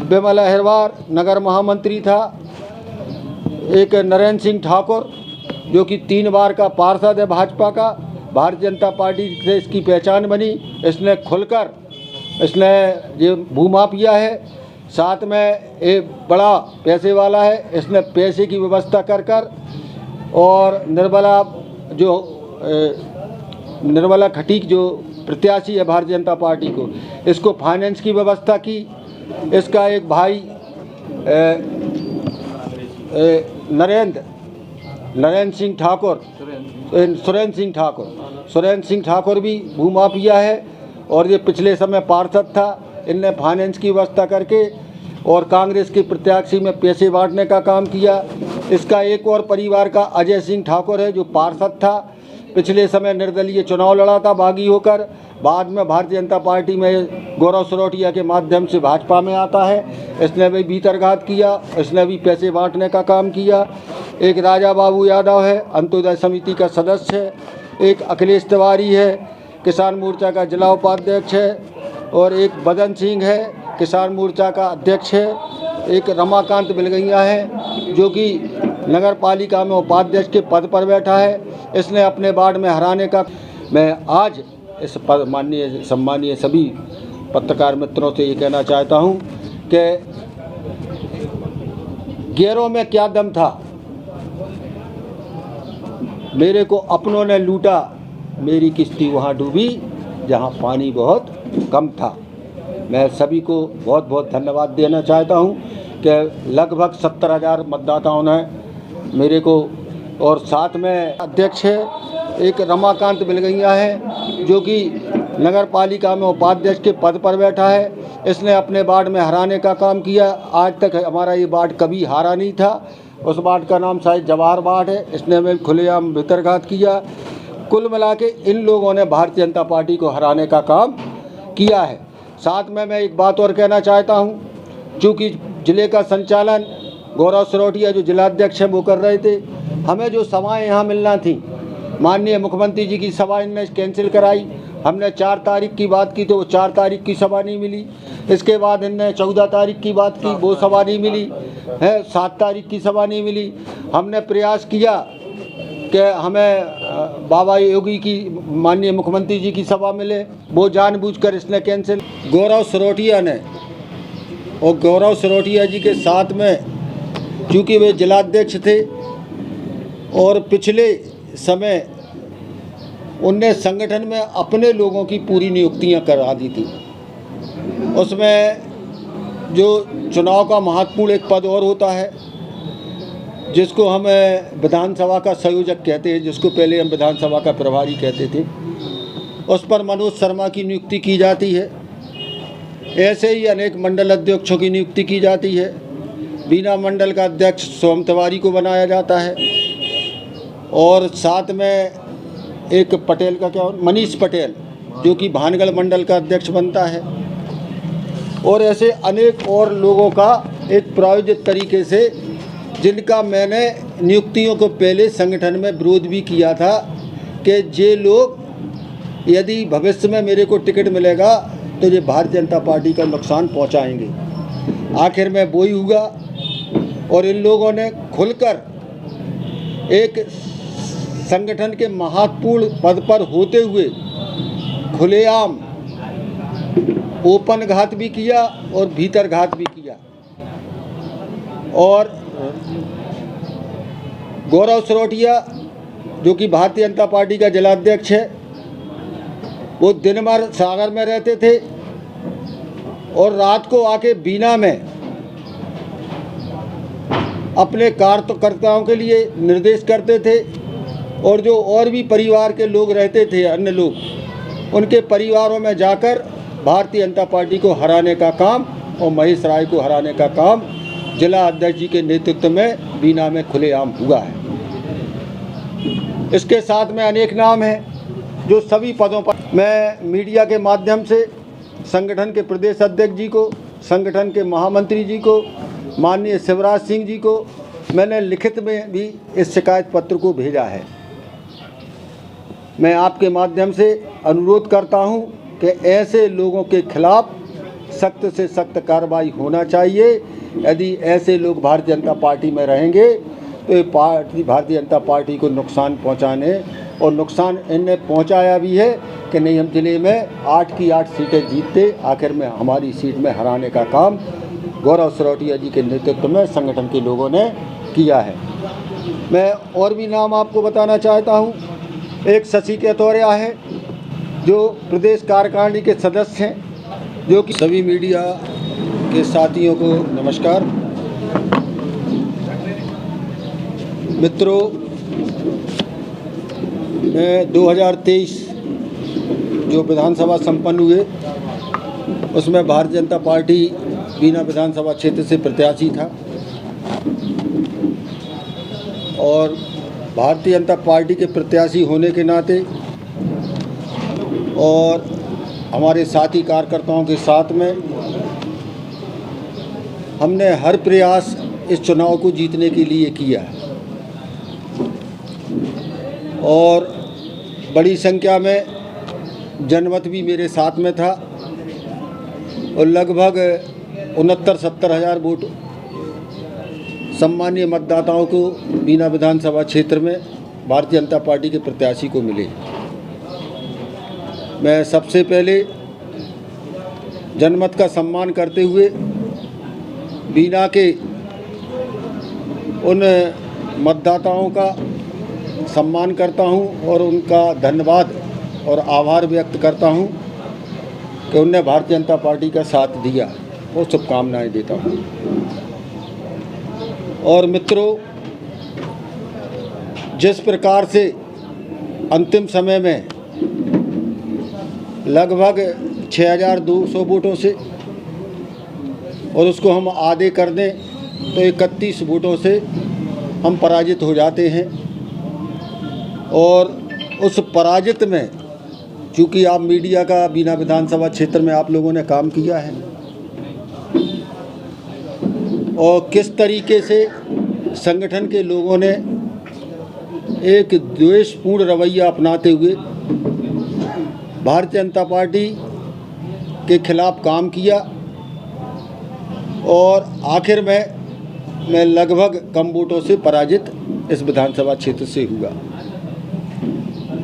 विमल अहिरवार नगर महामंत्री था, एक नरेंद्र सिंह ठाकुर जो कि 3 बार का पार्षद है भाजपा का, भारतीय जनता पार्टी से इसकी पहचान बनी। इसने खुलकर इसने ये भूमाफिया है, साथ में एक बड़ा पैसे वाला है, इसने पैसे की व्यवस्था कर और निर्मला खटीक जो प्रत्याशी है भारतीय जनता पार्टी को, इसको फाइनेंस की व्यवस्था की। इसका एक भाई सुरेंद्र सिंह ठाकुर भी भूमाफिया है और ये पिछले समय पार्षद था। इनने फाइनेंस की व्यवस्था करके और कांग्रेस के प्रत्याशी में पैसे बांटने का काम किया। इसका एक और परिवार का अजय सिंह ठाकुर है जो पार्षद था, पिछले समय निर्दलीय चुनाव लड़ा था बागी होकर, बाद में भारतीय जनता पार्टी में गौरव सरोटिया के माध्यम से भाजपा में आता है। इसने भी भीतरघात किया, इसने भी पैसे बांटने का काम किया। एक राजा बाबू यादव है, अंत्योदय समिति का सदस्य है। एक अखिलेश तिवारी है, किसान मोर्चा का जिला उपाध्यक्ष है। और एक बदन सिंह है, किसान मोर्चा का अध्यक्ष है। एक रमाकांत बिलगैया है जो कि नगर पालिका में उपाध्यक्ष के पद पर बैठा है। इसने अपने वार्ड में हराने का। मैं आज इस सम्मानीय सभी पत्रकार मित्रों से ये कहना चाहता हूँ कि गैरों में क्या दम था, मेरे को अपनों ने लूटा, मेरी किश्ती वहाँ डूबी जहाँ पानी बहुत कम था। मैं सभी को बहुत बहुत धन्यवाद देना चाहता हूँ कि लगभग 70,000 मतदाताओं ने मेरे को, और साथ में अध्यक्ष है एक रमाकांत बिलगैया है जो कि नगर पालिका में उपाध्यक्ष के पद पर बैठा है। इसने अपने वार्ड में हराने का काम किया। आज तक हमारा ये वार्ड कभी हारा नहीं था। उस वार्ड का नाम शायद जवाहर वार्ड है। इसने हमें खुलेआम भीतरघात किया। कुल मिला के इन लोगों ने भारतीय जनता पार्टी को हराने का काम किया है। साथ में मैं एक बात और कहना चाहता हूँ, चूँकि ज़िले का संचालन गौरव सरोटिया जो जिलाध्यक्ष हैं वो कर रहे थे, हमें जो सभाएँ यहाँ मिलना थी, माननीय मुख्यमंत्री जी की सभा इनने कैंसिल कराई। हमने 4 तारीख की बात की तो वो 4 तारीख की सभा नहीं मिली। इसके बाद इनने 14 तारीख की बात की, वो सभा नहीं मिली है। 7 तारीख की सभा नहीं मिली। हमने प्रयास किया कि हमें बाबा योगी की, माननीय मुख्यमंत्री जी की सभा मिले, वो जानबूझकर इसने कैंसिल। गौरव सरोटिया ने, और गौरव सरोटिया जी के साथ में चूँकि वे जिलाध्यक्ष थे और पिछले समय उनने संगठन में अपने लोगों की पूरी नियुक्तियां करा दी थी। उसमें जो चुनाव का महत्वपूर्ण एक पद और होता है जिसको हम विधानसभा का संयोजक कहते हैं, जिसको पहले हम विधानसभा का प्रभारी कहते थे, उस पर मनोज शर्मा की नियुक्ति की जाती है। ऐसे ही अनेक मंडल अध्यक्षों की नियुक्ति की जाती है। बीना मंडल का अध्यक्ष सोम तिवारी को बनाया जाता है और साथ में एक पटेल का क्या, मनीष पटेल जो कि भानगढ़ मंडल का अध्यक्ष बनता है। और ऐसे अनेक और लोगों का एक प्रायोजित तरीके से, जिनका मैंने नियुक्तियों को पहले संगठन में विरोध भी किया था कि ये लोग यदि भविष्य में मेरे को टिकट मिलेगा तो ये भारतीय जनता पार्टी का नुकसान पहुंचाएंगे। आखिर में वही हुआ और इन लोगों ने खुलकर एक संगठन के महत्वपूर्ण पद पर होते हुए खुलेआम ओपन घात भी किया और भीतर घात भी किया। और गौरव सरोटिया जो कि भारतीय जनता पार्टी का जिलाध्यक्ष है, वो दिन भर सागर में रहते थे और रात को आके बीना में अपने कार्यकर्ताओं के लिए निर्देश करते थे। और जो और भी परिवार के लोग रहते थे, अन्य लोग, उनके परिवारों में जाकर भारतीय जनता पार्टी को हराने का काम और महेश राय को हराने का काम जिला अध्यक्ष जी के नेतृत्व में बीना में खुलेआम हुआ है। इसके साथ में अनेक नाम हैं जो सभी पदों पर। मैं मीडिया के माध्यम से संगठन के प्रदेश अध्यक्ष जी को, संगठन के महामंत्री जी को, माननीय शिवराज सिंह जी को मैंने लिखित में भी इस शिकायत पत्र को भेजा है। मैं आपके माध्यम से अनुरोध करता हूं कि ऐसे लोगों के खिलाफ सख्त से सख्त कार्रवाई होना चाहिए। यदि ऐसे लोग भारतीय जनता पार्टी में रहेंगे तो ये भारतीय जनता पार्टी को नुकसान पहुंचाने, और नुकसान इनने पहुंचाया भी है कि नहीं, हम जिले में 8 की 8 सीटें जीतते, आखिर में हमारी सीट में हराने का काम गौरव सरोटिया जी के नेतृत्व में संगठन के लोगों ने किया है। मैं और भी नाम आपको बताना चाहता हूं। एक शशि केतौरिया है जो प्रदेश कार्यकारिणी के सदस्य हैं, जो कि सभी मीडिया के साथियों को नमस्कार। मित्रों, मैं 2023 जो विधानसभा संपन्न हुए उसमें भारतीय जनता पार्टी बीना विधानसभा क्षेत्र से प्रत्याशी था, और भारतीय जनता पार्टी के प्रत्याशी होने के नाते और हमारे साथी कार्यकर्ताओं के साथ में हमने हर प्रयास इस चुनाव को जीतने के लिए किया है, और बड़ी संख्या में जनमत भी मेरे साथ में था, और लगभग 69-70 हज़ार वोट सम्मानीय मतदाताओं को बीना विधानसभा क्षेत्र में भारतीय जनता पार्टी के प्रत्याशी को मिले। मैं सबसे पहले जनमत का सम्मान करते हुए बीना के उन मतदाताओं का सम्मान करता हूं और उनका धन्यवाद और आभार व्यक्त करता हूं कि उनने भारतीय जनता पार्टी का साथ दिया, और शुभकामनाएं देता हूं। और मित्रों, जिस प्रकार से अंतिम समय में लगभग 6200 वोटों से, और उसको हम आधे कर दें तो 31 वोटों से हम पराजित हो जाते हैं, और उस पराजित में चूँकि आप मीडिया का बीना विधानसभा क्षेत्र में आप लोगों ने काम किया है, और किस तरीके से संगठन के लोगों ने एक द्वेषपूर्ण रवैया अपनाते हुए भारतीय जनता पार्टी के खिलाफ काम किया, और आखिर में मैं लगभग कम वोटों से पराजित इस विधानसभा क्षेत्र से हुआ।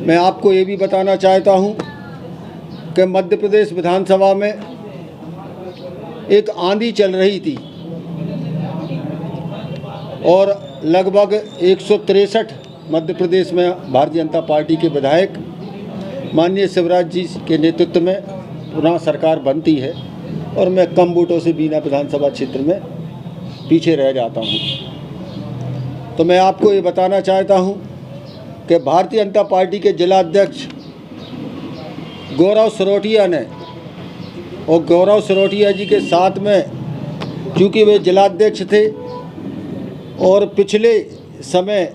मैं आपको ये भी बताना चाहता हूँ कि मध्य प्रदेश विधानसभा में एक आंधी चल रही थी, और लगभग 163 मध्य प्रदेश में भारतीय जनता पार्टी के विधायक माननीय शिवराज जी के नेतृत्व में पुनः सरकार बनती है, और मैं कम वोटों से बीना विधानसभा क्षेत्र में पीछे रह जाता हूं। तो मैं आपको ये बताना चाहता हूं कि भारतीय जनता पार्टी के जिला अध्यक्ष गौरव सरोटिया ने, और गौरव सरोटिया जी के साथ में चूँकि वे जिलाध्यक्ष थे और पिछले समय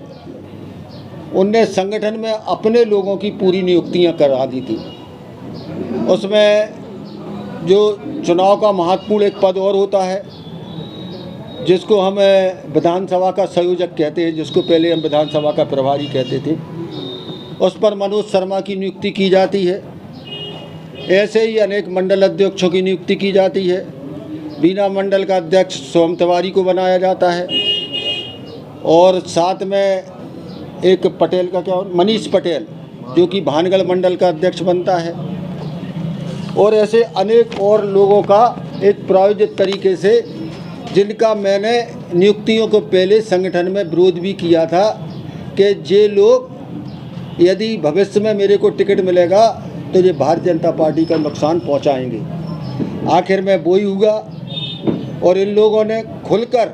उनने संगठन में अपने लोगों की पूरी नियुक्तियां करा दी थी, उसमें जो चुनाव का महत्वपूर्ण एक पद और होता है जिसको हम विधानसभा का संयोजक कहते हैं, जिसको पहले हम विधानसभा का प्रभारी कहते थे, उस पर मनोज शर्मा की नियुक्ति की जाती है। ऐसे ही अनेक मंडल अध्यक्षों की नियुक्ति की जाती है। बीना मंडल का अध्यक्ष सोम तिवारी को बनाया जाता है, और साथ में एक पटेल का क्या मनीष पटेल जो कि भानगढ़ मंडल का अध्यक्ष बनता है, और ऐसे अनेक और लोगों का एक प्रायोजित तरीके से, जिनका मैंने नियुक्तियों को पहले संगठन में विरोध भी किया था कि ये लोग यदि भविष्य में मेरे को टिकट मिलेगा तो ये भारतीय जनता पार्टी का नुकसान पहुंचाएंगे। आखिर में वही हुआ, और इन लोगों ने खुलकर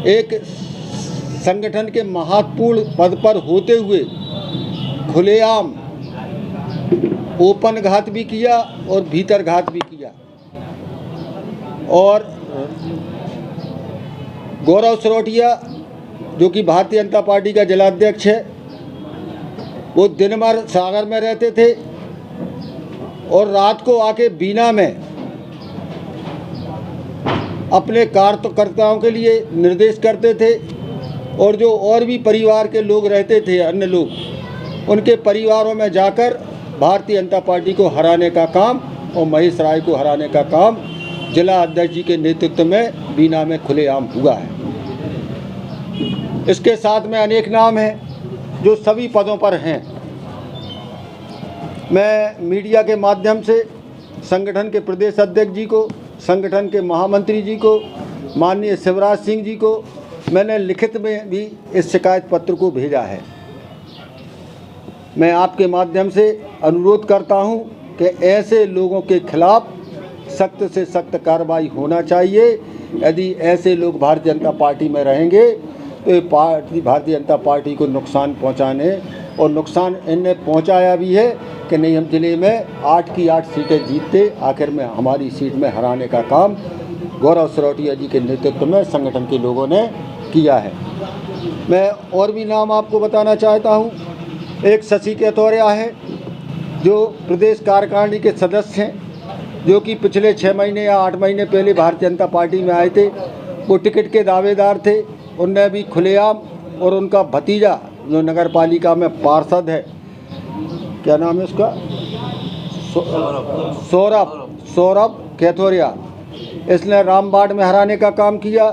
एक संगठन के महत्वपूर्ण पद पर होते हुए खुलेआम ओपन घात भी किया और भीतर घात भी किया। और गौरव सरोटिया जो कि भारतीय जनता पार्टी का जिलाध्यक्ष है, वो दिन भर सागर में रहते थे और रात को आके बीना में अपने कार्यकर्ताओं के लिए निर्देश करते थे, और जो और भी परिवार के लोग रहते थे, अन्य लोग, उनके परिवारों में जाकर भारतीय जनता पार्टी को हराने का काम और महेश राय को हराने का काम जिला अध्यक्ष जी के नेतृत्व में बीना में खुलेआम हुआ है। इसके साथ में अनेक नाम हैं जो सभी पदों पर हैं। मैं मीडिया के माध्यम से संगठन के प्रदेश अध्यक्ष जी को, संगठन के महामंत्री जी को, माननीय शिवराज सिंह जी को मैंने लिखित में भी इस शिकायत पत्र को भेजा है। मैं आपके माध्यम से अनुरोध करता हूं कि ऐसे लोगों के खिलाफ सख्त से सख्त कार्रवाई होना चाहिए। यदि ऐसे लोग भारतीय जनता पार्टी में रहेंगे तो ये पार्टी भारतीय जनता पार्टी को नुकसान पहुंचाने, और नुकसान इनने पहुंचाया भी है कि नहीं, हम जिले में 8 की 8 सीटें जीतते, आखिर में हमारी सीट में हराने का काम गौरव सरोटिया जी के नेतृत्व में संगठन के लोगों ने किया है। मैं और भी नाम आपको बताना चाहता हूं। एक शशि कैथोरिया है जो प्रदेश कार्यकारिणी के सदस्य हैं, जो कि पिछले 6 महीने या 8 महीने पहले भारतीय जनता पार्टी में आए थे। वो टिकट के दावेदार थे। उनने भी खुलेआम, और उनका भतीजा जो नगर पालिका में पार्षद है, क्या नाम है उसका, सौरभ कैथोरिया, इसने रामबाड़ में हराने का काम किया।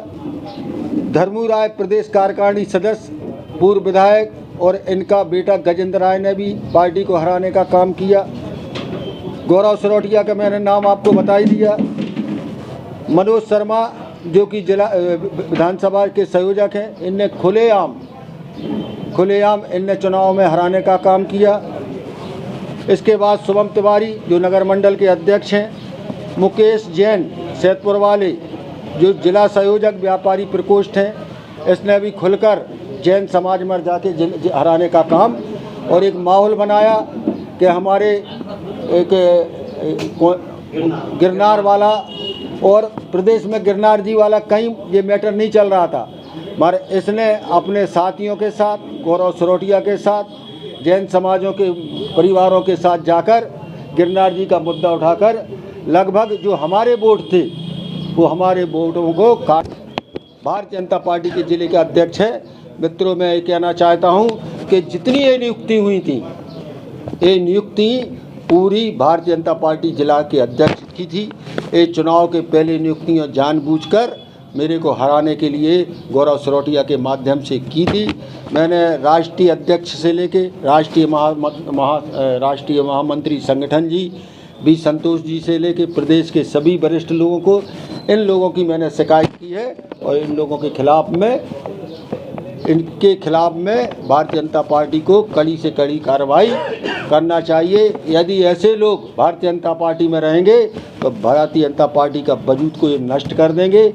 धर्मू राय प्रदेश कार्यकारिणी सदस्य, पूर्व विधायक, और इनका बेटा गजेंद्र राय ने भी पार्टी को हराने का काम किया। गौरव सरोटिया का मैंने नाम आपको बता ही दिया। मनोज शर्मा जो कि जिला विधानसभा के संयोजक हैं, इनने खुलेआम इनने चुनाव में हराने का काम किया। इसके बाद शुभम तिवारी जो नगर मंडल के अध्यक्ष हैं, मुकेश जैन सैदपुर वाले जो जिला संयोजक व्यापारी प्रकोष्ठ हैं, इसने भी खुलकर जैन समाज में जाके हराने का काम, और एक माहौल बनाया कि हमारे एक गिरनार वाला और प्रदेश में गिरनार जी वाला कहीं ये मैटर नहीं चल रहा था, मगर इसने अपने साथियों के साथ, गौरव सरोटिया के साथ, जैन समाजों के परिवारों के साथ जाकर गिरनार जी का मुद्दा उठाकर लगभग जो हमारे वोट थे वो हमारे वोटों को काट। भारतीय जनता पार्टी के जिले के अध्यक्ष हैं। मित्रों, मैं ये कहना चाहता हूँ कि जितनी ये नियुक्ति हुई थी, ये नियुक्ति पूरी भारतीय जनता पार्टी जिला के अध्यक्ष की थी। ये चुनाव के पहले नियुक्तियाँ जानबूझकर मेरे को हराने के लिए गौरव सरोटिया के माध्यम से की थी। मैंने राष्ट्रीय अध्यक्ष से लेके राष्ट्रीय महामंत्री संगठन जी बी संतोष जी से लेके प्रदेश के सभी वरिष्ठ लोगों को, इन लोगों की मैंने शिकायत की है, और इन लोगों के खिलाफ में, इनके खिलाफ में भारतीय जनता पार्टी को कड़ी से कड़ी कार्रवाई करना चाहिए। यदि ऐसे लोग भारतीय जनता पार्टी में रहेंगे तो भारतीय जनता पार्टी का वजूद को ये नष्ट कर देंगे।